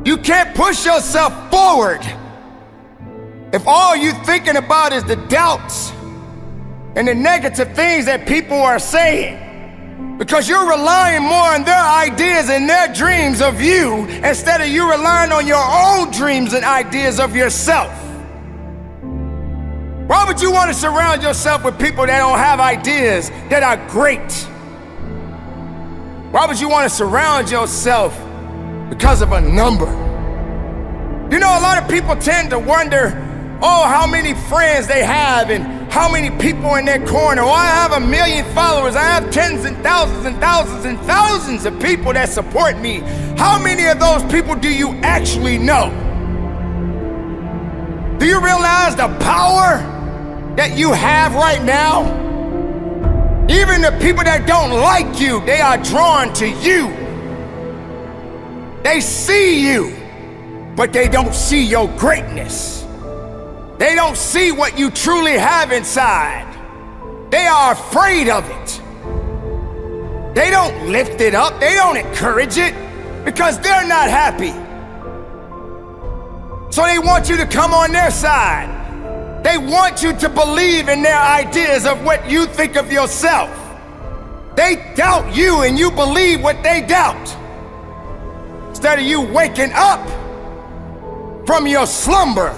You can't push yourself forward if all you're thinking about is the doubts and the negative things that people are saying, because you're relying more on their ideas and their dreams of you instead of you relying on your own dreams and ideas of yourself. Why would you want to surround yourself with people that don't have ideas that are great? Why would you want to surround yourself because of a number? You know, a lot of people tend to wonder, oh, how many friends they have and how many people in their corner. Oh, I have 1 million followers. I have tens and thousands and thousands and thousands of people that support me. How many of those people do you actually know? Do you realize the power that you have right now? Even the people that don't like you, they are drawn to you. They see you, but they don't see your greatness. They don't see what you truly have inside. They are afraid of it. They don't lift it up. They don't encourage it because they're not happy. So they want you to come on their side. They want you to believe in their ideas of what you think of yourself. They doubt you and you believe what they doubt. Instead of you waking up from your slumber,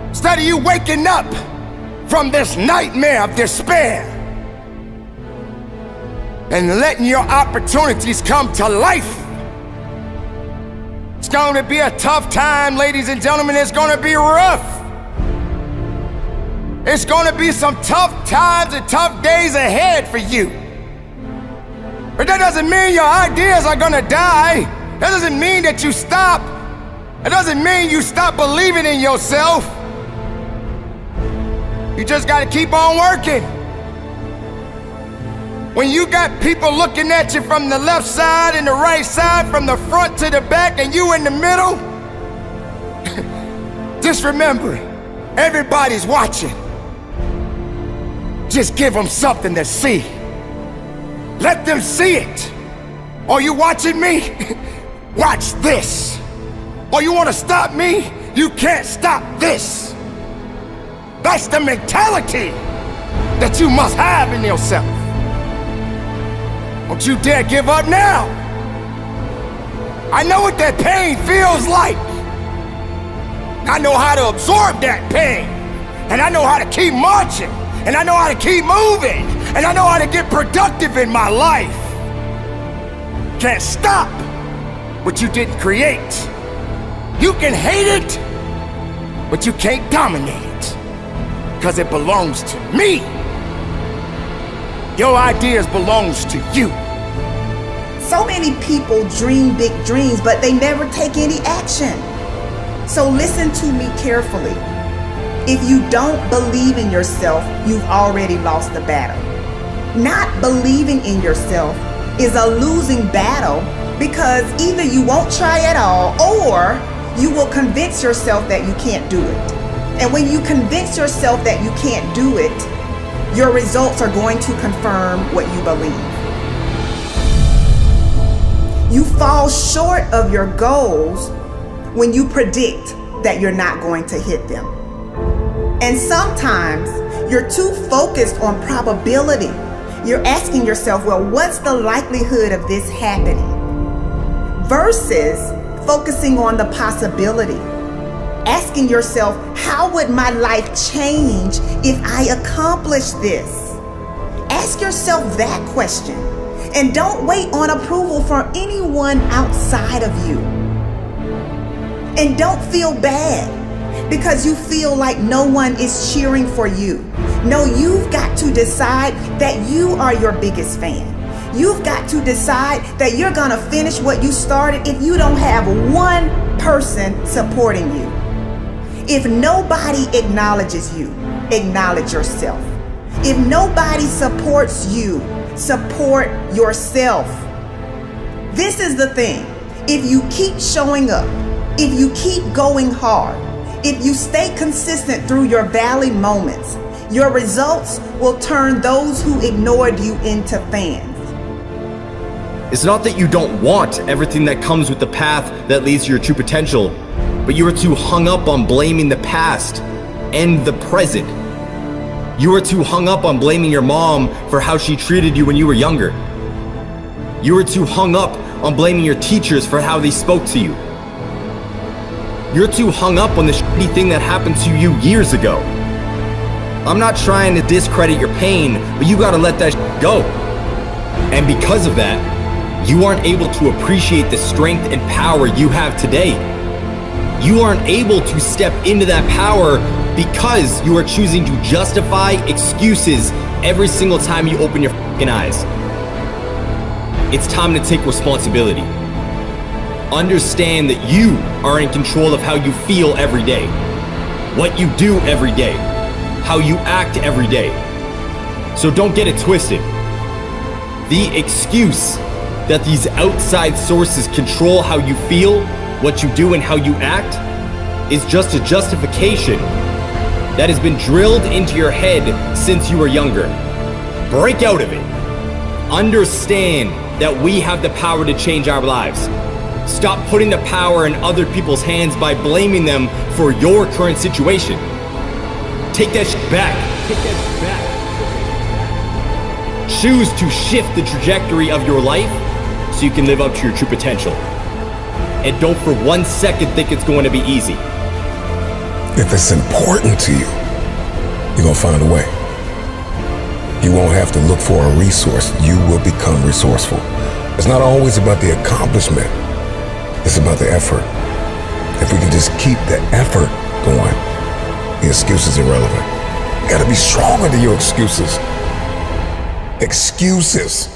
instead of you waking up from this nightmare of despair and letting your opportunities come to life. It's going to be a tough time, ladies and gentlemen. It's going to be rough. It's going to be some tough times and tough days ahead for you. But that doesn't mean your ideas are going to die. That doesn't mean that you stop. That doesn't mean you stop believing in yourself. You just got to keep on working. When you got people looking at you from the left side and the right side, from the front to the back, and you in the middle, just remember, everybody's watching. Just give them something to see. Let them see it. Or you watching me? Watch this. Or you want to stop me? You can't stop this. That's the mentality that you must have in yourself. Don't you dare give up now. I know what that pain feels like. I know how to absorb that pain. And I know how to keep marching. And I know how to keep moving. And I know how to get productive in my life. Can't stop what you didn't create. You can hate it, but you can't dominate it. Because it belongs to me. Your ideas belongs to you. So many people dream big dreams, but they never take any action. So listen to me carefully. If you don't believe in yourself, you've already lost the battle. Not believing in yourself is a losing battle because either you won't try at all or you will convince yourself that you can't do it. And when you convince yourself that you can't do it, your results are going to confirm what you believe. You fall short of your goals when you predict that you're not going to hit them. And sometimes you're too focused on probability. You're asking yourself, well, what's the likelihood of this happening? Versus focusing on the possibility. Asking yourself, how would my life change if I accomplish this? Ask yourself that question. And don't wait on approval from anyone outside of you. And don't feel bad because you feel like no one is cheering for you. No, you've got to decide that you are your biggest fan. You've got to decide that you're gonna finish what you started if you don't have one person supporting you. If nobody acknowledges you, acknowledge yourself. If nobody supports you, support yourself. This is the thing. If you keep showing up, if you keep going hard, if you stay consistent through your valley moments, your results will turn those who ignored you into fans. It's not that you don't want everything that comes with the path that leads to your true potential, but you are too hung up on blaming the past and the present. You are too hung up on blaming your mom for how she treated you when you were younger. You are too hung up on blaming your teachers for how they spoke to you. You're too hung up on the shitty thing that happened to you years ago. I'm not trying to discredit your pain, but you gotta let that shit go. And because of that, you aren't able to appreciate the strength and power you have today. You aren't able to step into that power because you are choosing to justify excuses every single time you open your fucking eyes. It's time to take responsibility. Understand that you are in control of how you feel every day, what you do every day, how you act every day. So don't get it twisted. The excuse that these outside sources control how you feel, what you do, and how you act is just a justification that has been drilled into your head since you were younger. Break out of it. Understand that we have the power to change our lives. Stop putting the power in other people's hands by blaming them for your current situation. Take that shit back. Choose to shift the trajectory of your life so you can live up to your true potential. And don't for 1 second think it's going to be easy. If it's important to you, you're gonna find a way. You won't have to look for a resource. You will become resourceful. It's not always about the accomplishment. It's about the effort. If we can just keep the effort going, the excuse is irrelevant. You gotta be stronger than your excuses. Excuses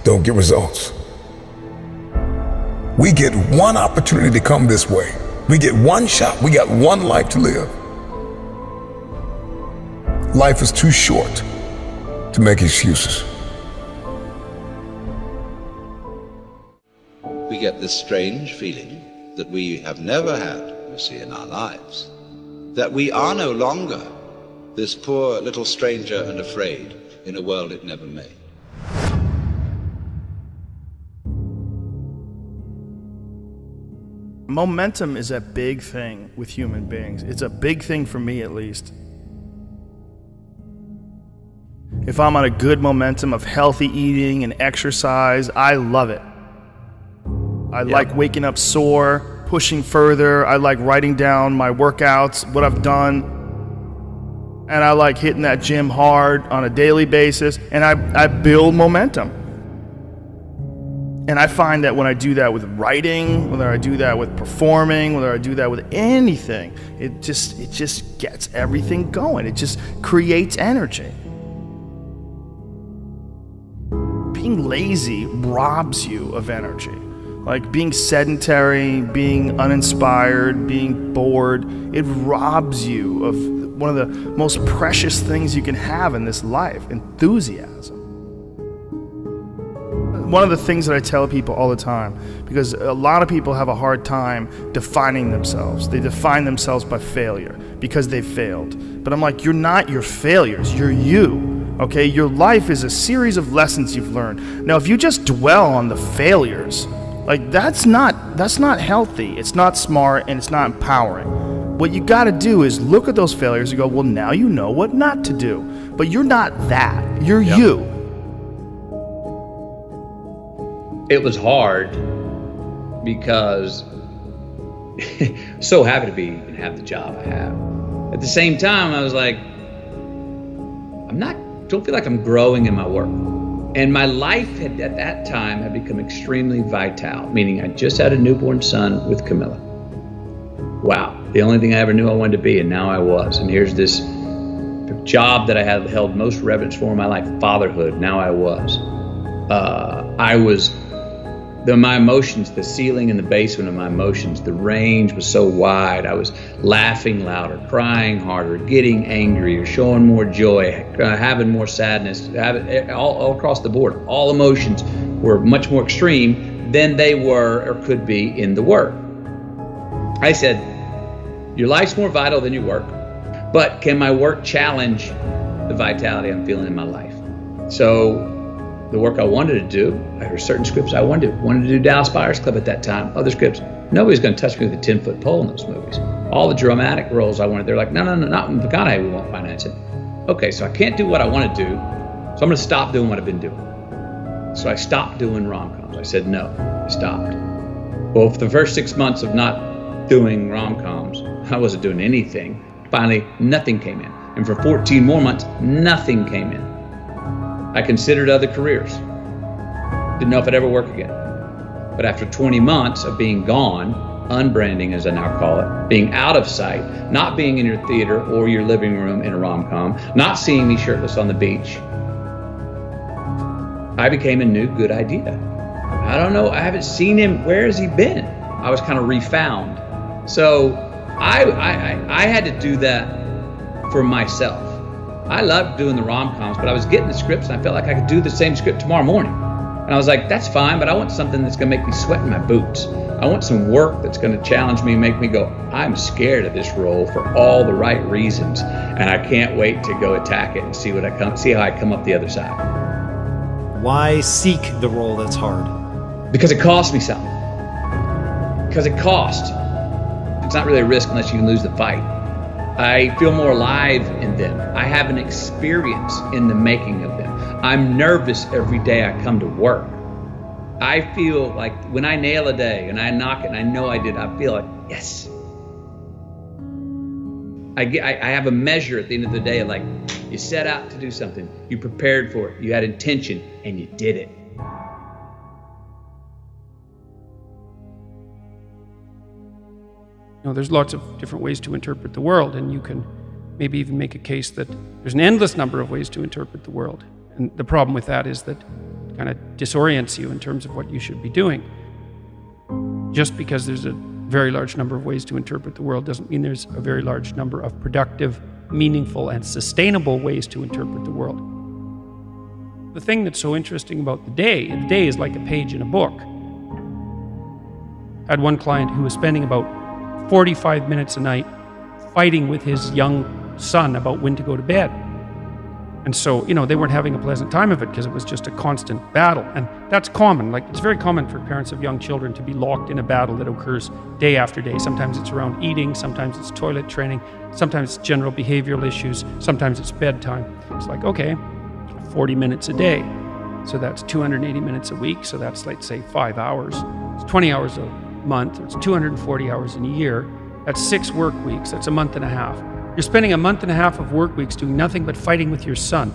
don't get results. We get one opportunity to come this way. We get one shot. We got one life to live. Life is too short to make excuses. We get this strange feeling that we have never had, you see, in our lives, that we are no longer this poor little stranger and afraid in a world it never made. Momentum is a big thing with human beings. It's a big thing for me, at least. If I'm on a good momentum of healthy eating and exercise, I love it. I like waking up sore, pushing further. I like writing down my workouts, what I've done. And I like hitting that gym hard on a daily basis. And I build momentum. And I find that when I do that with writing, whether I do that with performing, whether I do that with anything, it just gets everything going. It just creates energy. Being lazy robs you of energy. Like being sedentary, being uninspired, being bored, it robs you of one of the most precious things you can have in this life, enthusiasm. One of the things that I tell people all the time, because a lot of people have a hard time defining themselves. They define themselves by failure because they failed. But I'm like, you're not your failures, you're you, okay? Your life is a series of lessons you've learned. Now, if you just dwell on the failures, like that's not healthy, it's not smart, and it's not empowering. What you gotta do is look at those failures and go, well, now you know what not to do. But you're not that, you're you. It was hard because so happy to be and have the job I have. At the same time, I was like, don't feel like I'm growing in my work. And my life at that time had become extremely vital, meaning I just had a newborn son with Camilla. Wow, the only thing I ever knew I wanted to be, and now I was. And here's this job that I had held most reverence for in my life, fatherhood. Now I was. My emotions, the ceiling and the basement of my emotions, the range was so wide. I was laughing louder, crying harder, getting angrier, showing more joy, having more sadness, all across the board. All emotions were much more extreme than they were or could be in the work. I said, your life's more vital than your work, but can my work challenge the vitality I'm feeling in my life? So the work I wanted to do. There were certain scripts I wanted to do Dallas Buyers Club at that time, other scripts. Nobody's going to touch me with a 10-foot pole in those movies. All the dramatic roles I wanted, they're like, no, not in McConaughey, we won't finance it. Okay, so I can't do what I want to do, so I'm going to stop doing what I've been doing. So I stopped doing rom-coms. I said no, I stopped. Well, for the first 6 months of not doing rom-coms, I wasn't doing anything. Finally, nothing came in. And for 14 more months, nothing came in. I considered other careers. Didn't know if I'd ever work again. But after 20 months of being gone, unbranding as I now call it, being out of sight, not being in your theater or your living room in a rom-com, not seeing me shirtless on the beach, I became a new good idea. I don't know, I haven't seen him, where has he been? I was kind of refound. So I had to do that for myself. I loved doing the rom-coms, but I was getting the scripts and I felt like I could do the same script tomorrow morning. And I was like, that's fine, but I want something that's gonna make me sweat in my boots. I want some work that's gonna challenge me and make me go, I'm scared of this role for all the right reasons. And I can't wait to go attack it and see how I come up the other side. Why seek the role that's hard? Because it costs me something. Because it costs. It's not really a risk unless you can lose the fight. I feel more alive in them. I have an experience in the making of them. I'm nervous every day I come to work. I feel like when I nail a day and I knock it and I know I did, I feel like, yes. I have a measure at the end of the day of like, you set out to do something, you prepared for it, you had intention, and you did it. You know, there's lots of different ways to interpret the world, and you can maybe even make a case that there's an endless number of ways to interpret the world. And the problem with that is that it kind of disorients you in terms of what you should be doing. Just because there's a very large number of ways to interpret the world doesn't mean there's a very large number of productive, meaningful, and sustainable ways to interpret the world. The thing that's so interesting about the day is like a page in a book. I had one client who was spending about 45 minutes a night fighting with his young son about when to go to bed. And so, they weren't having a pleasant time of it because it was just a constant battle. And that's common. Like, it's very common for parents of young children to be locked in a battle that occurs day after day. Sometimes it's around eating, sometimes it's toilet training, sometimes it's general behavioral issues, sometimes it's bedtime. It's like, okay, 40 minutes a day. So that's 280 minutes a week. So that's, let's say, 5 hours. It's 20 hours a month. It's 240 hours in a year. That's 6 work weeks. That's a month and a half. You're spending a month and a half of work weeks doing nothing but fighting with your son.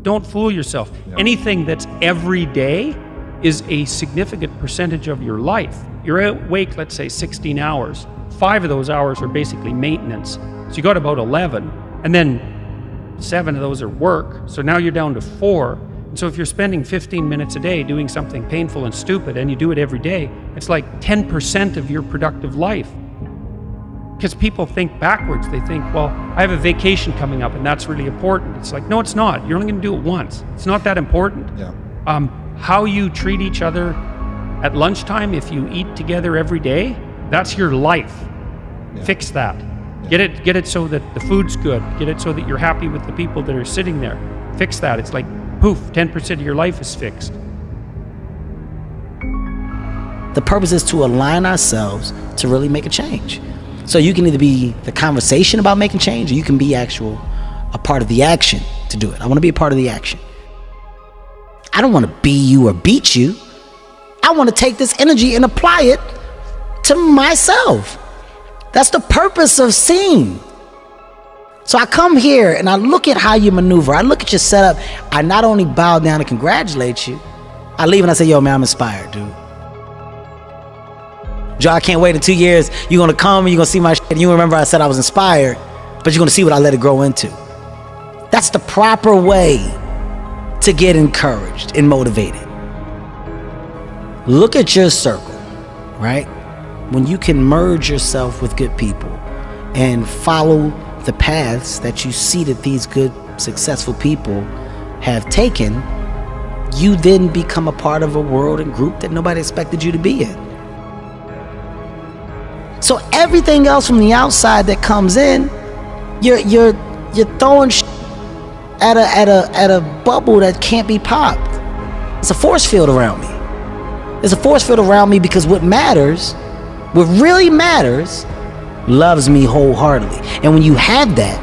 Don't fool yourself. No. Anything that's every day is a significant percentage of your life. You're awake, let's say, 16 hours. 5 of those hours are basically maintenance. So you got about 11, and then 7 of those are work. So now you're down to 4. And so if you're spending 15 minutes a day doing something painful and stupid, and you do it every day, it's like 10% of your productive life. Because people think backwards. They think, well, I have a vacation coming up and that's really important. It's like, no, it's not. You're only going to do it once. It's not that important. Yeah. How you treat each other at lunchtime, if you eat together every day, that's your life. Yeah. Fix that. Yeah. Get it so that the food's good. Get it so that you're happy with the people that are sitting there. Fix that. It's like, poof, 10% of your life is fixed. The purpose is to align ourselves to really make a change. So you can either be the conversation about making change, or you can be a part of the action to do it. I want to be a part of the action. I don't want to be you or beat you. I want to take this energy and apply it to myself. That's the purpose of seeing. So I come here and I look at how you maneuver. I look at your setup. I not only bow down and congratulate you, I leave and I say, yo, man, I'm inspired, dude. Joe, I can't wait in 2 years. You're going to come and you're going to see my shit. And you remember I said I was inspired, but you're going to see what I let it grow into. That's the proper way to get encouraged and motivated. Look at your circle, right? When you can merge yourself with good people and follow the paths that you see that these good, successful people have taken, you then become a part of a world and group that nobody expected you to be in. So everything else from the outside that comes in, you're throwing at a bubble that can't be popped. It's a force field around me. There's a force field around me because what really matters, loves me wholeheartedly. And when you have that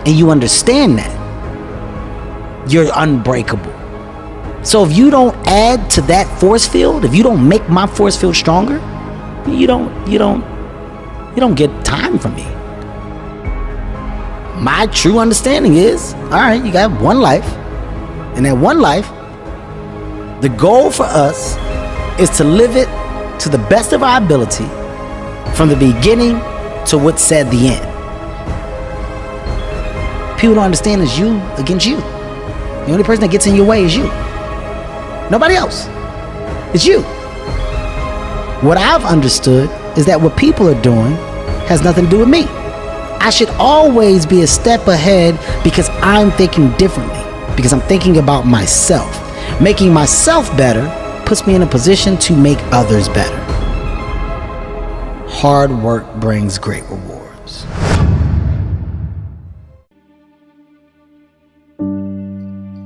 and you understand that, you're unbreakable. So if you don't add to that force field, if you don't make my force field stronger, you don't get time from me. My true understanding is, all right, you got one life, and that one life, the goal for us is to live it to the best of our ability from the beginning to what's said the end. People don't understand it's you against you. The only person that gets in your way is you. Nobody else. It's you. What I've understood is that what people are doing has nothing to do with me. I should always be a step ahead because I'm thinking differently, because I'm thinking about myself. Making myself better puts me in a position to make others better. Hard work brings great rewards.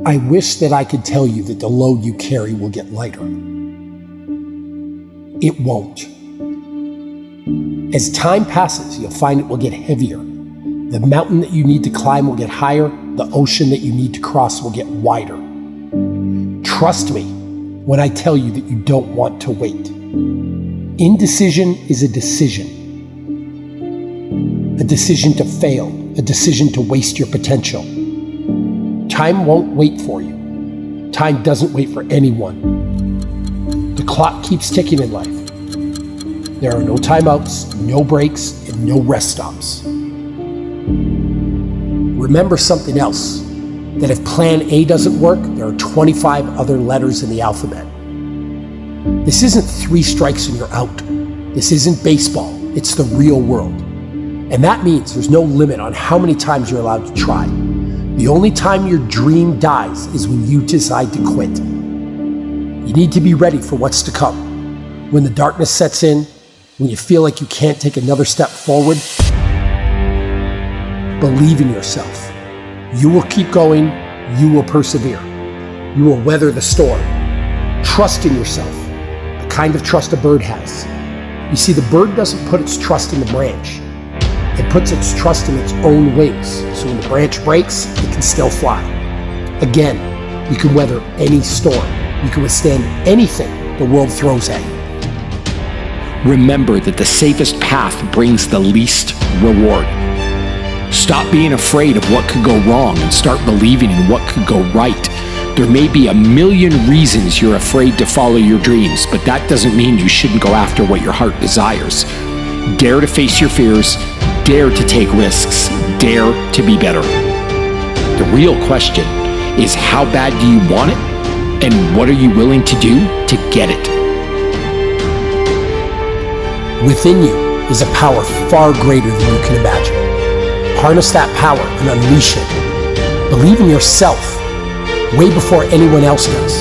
I wish that I could tell you that the load you carry will get lighter. It won't. As time passes, you'll find it will get heavier. The mountain that you need to climb will get higher. The ocean that you need to cross will get wider. Trust me when I tell you that you don't want to wait. Indecision is a decision. A decision to fail, a decision to waste your potential. Time won't wait for you. Time doesn't wait for anyone. The clock keeps ticking in life. There are no timeouts, no breaks, and no rest stops. Remember something else, that if plan A doesn't work, there are 25 other letters in the alphabet. This isn't 3 strikes and you're out. This isn't baseball, it's the real world. And that means there's no limit on how many times you're allowed to try. The only time your dream dies is when you decide to quit. You need to be ready for what's to come. When the darkness sets in, when you feel like you can't take another step forward, believe in yourself. You will keep going, you will persevere. You will weather the storm. Trust in yourself, the kind of trust a bird has. You see, the bird doesn't put its trust in the branch. It puts its trust in its own wings, so when the branch breaks, it can still fly. Again, you can weather any storm. You can withstand anything the world throws at you. Remember that the safest path brings the least reward. Stop being afraid of what could go wrong and start believing in what could go right. There may be a million reasons you're afraid to follow your dreams, but that doesn't mean you shouldn't go after what your heart desires. Dare to face your fears, dare to take risks, dare to be better. The real question is, how bad do you want it? And what are you willing to do to get it? Within you is a power far greater than you can imagine. Harness that power and unleash it. Believe in yourself way before anyone else does.